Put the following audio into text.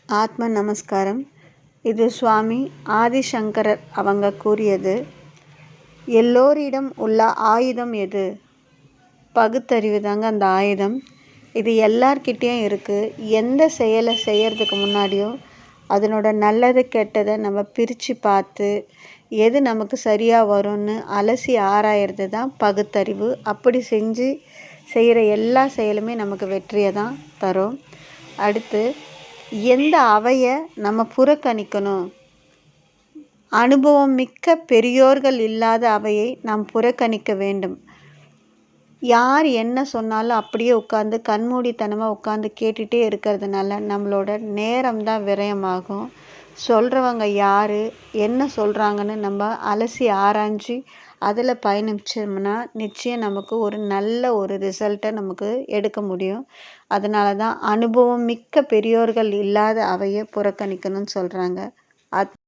ஆத்ம நமஸ்காரம். இது சுவாமி ஆதிசங்கரர் அவங்க கூறியது. எல்லோரிடம் உள்ள ஆயுதம் எது? பகுத்தறிவு தாங்க அந்த ஆயுதம். இது எல்லார்கிட்டேயும் இருக்குது. எந்த செயலை செய்கிறதுக்கு முன்னாடியும் அதனோட நல்லது கெட்டதை நம்ம பிரித்து பார்த்து எது நமக்கு சரியாக வரும்னு அலசி ஆராயிறது தான் பகுத்தறிவு. அப்படி செஞ்சு செய்கிற எல்லா செயலுமே நமக்கு வெற்றியை தான் தரும். அடுத்து, எந்த அவையை நம்ம புறக்கணிக்கணும்? அனுபவம் மிக்க பெரியோர்கள் இல்லாத அவையை நாம் புறக்கணிக்க வேண்டும். யார் என்ன சொன்னாலும் அப்படியே உட்காந்து கண்மூடித்தனமாக உட்காந்து கேட்டுகிட்டே இருக்கிறதுனால நம்மளோட நேரம் தான் விரயமாகும். சொல்கிறவங்க யார், என்ன சொல்கிறாங்கன்னு நம்ம அலசி ஆராய்ஞ்சு அதில் பயணிச்சோம்னா நிச்சயம் நமக்கு ஒரு நல்ல ரிசல்ட்டை நமக்கு எடுக்க முடியும். அதனால தான் அனுபவம் மிக்க பெரியோர்கள் இல்லாத அவையை புறக்கணிக்கணும்னு சொல்கிறாங்க.